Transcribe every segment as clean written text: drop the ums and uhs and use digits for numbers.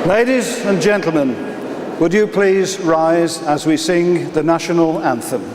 Ladies and gentlemen, would you please rise as we sing the national anthem?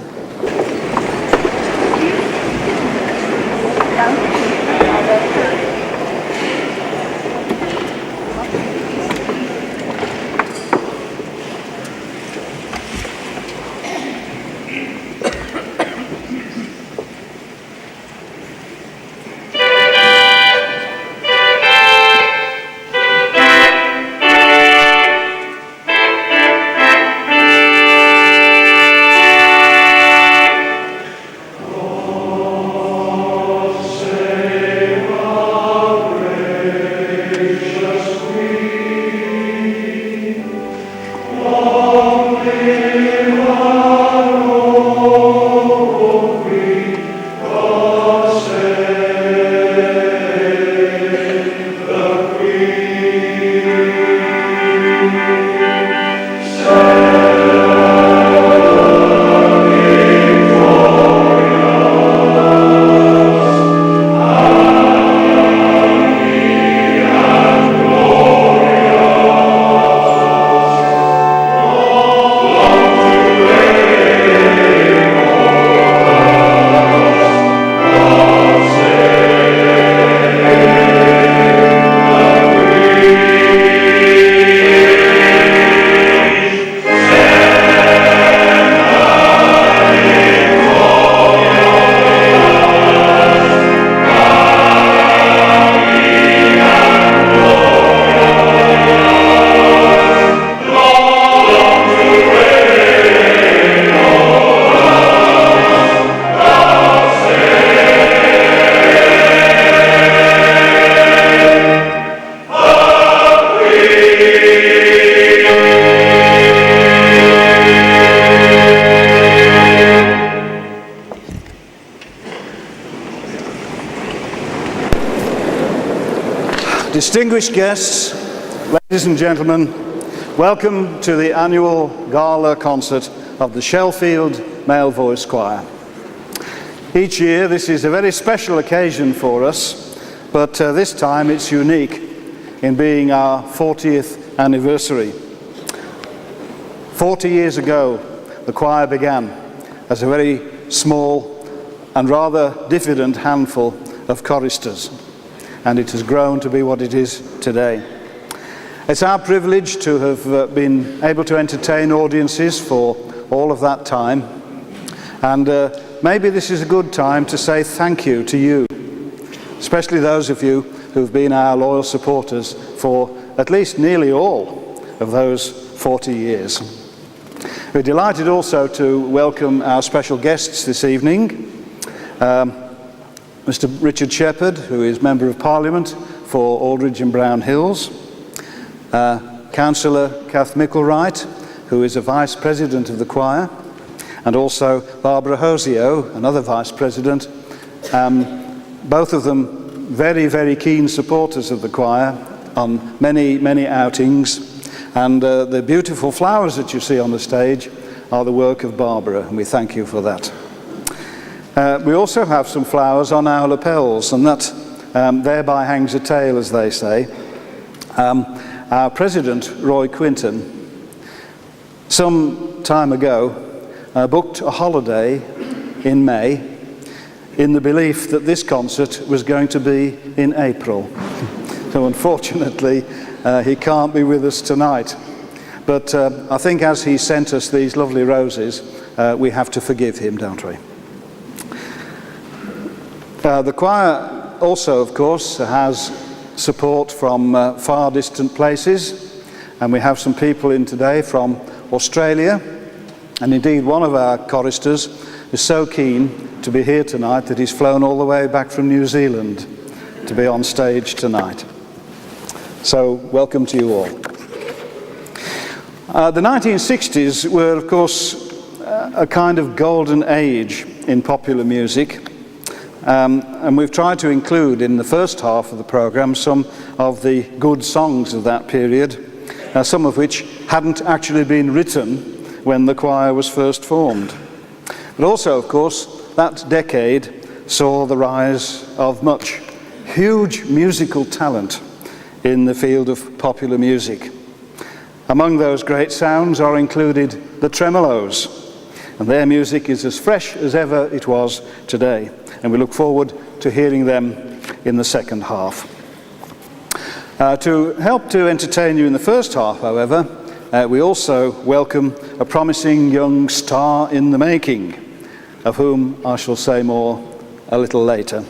Distinguished guests, ladies and gentlemen, welcome to the annual gala concert of the Shelfield Male Voice Choir. Each year this is a very special occasion for us, but this time it's unique in being our 40th anniversary. 40 years ago, the choir began as a very small and rather diffident handful of choristers, and it has grown to be what it is today. It's our privilege to have been able to entertain audiences for all of that time, and maybe this is a good time to say thank you to you, especially those of you who've been our loyal supporters for at least nearly all of those 40 years. We're delighted also to welcome our special guests this evening. Mr. Richard Shepherd, who is Member of Parliament for Aldridge and Brown Hills, Councillor Kath Micklewright, who is a Vice President of the choir, and also Barbara Hosio, another Vice President, both of them very, very keen supporters of the choir on many, many outings, and the beautiful flowers that you see on the stage are the work of Barbara, and we thank you for that. We also have some flowers on our lapels, and that thereby hangs a tale, as they say. Our President, Roy Quinton, some time ago booked a holiday in May in the belief that this concert was going to be in April. So unfortunately, he can't be with us tonight. But I think as he sent us these lovely roses, we have to forgive him, don't we? The choir also, of course, has support from far distant places, and we have some people in today from Australia, and indeed one of our choristers is so keen to be here tonight that he's flown all the way back from New Zealand to be on stage tonight. So welcome to you all. The 1960s were, of course, a kind of golden age in popular music. And we've tried to include in the first half of the programme some of the good songs of that period, some of which hadn't actually been written when the choir was first formed. But also, of course, that decade saw the rise of huge musical talent in the field of popular music. Among those great sounds are included the tremolos, and their music is as fresh as ever it was today, and we look forward to hearing them in the second half. To help to entertain you in the first half, however, we also welcome a promising young star in the making, of whom I shall say more a little later.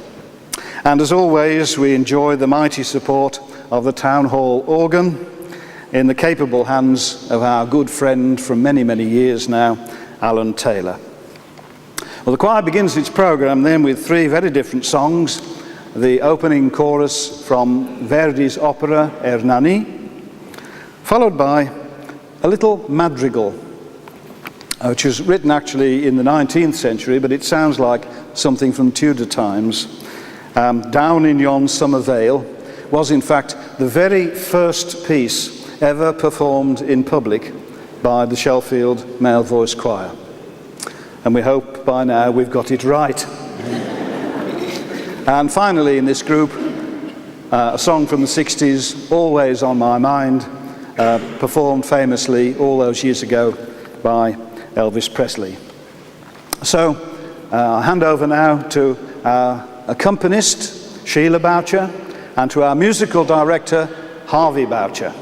And as always, we enjoy the mighty support of the Town Hall organ in the capable hands of our good friend from many, many years now, Alan Taylor. Well, the choir begins its programme then with three very different songs. The opening chorus from Verdi's opera Ernani, followed by a little madrigal, which was written actually in the 19th century, but it sounds like something from Tudor times. Down in Yon Summer Vale was in fact the very first piece ever performed in public by the Shelfield Male Voice Choir. And we hope by now we've got it right. And finally in this group, a song from the 60s, Always on My Mind, performed famously all those years ago by Elvis Presley. So I'll hand over now to our accompanist, Sheila Boucher, and to our musical director, Harvey Boucher.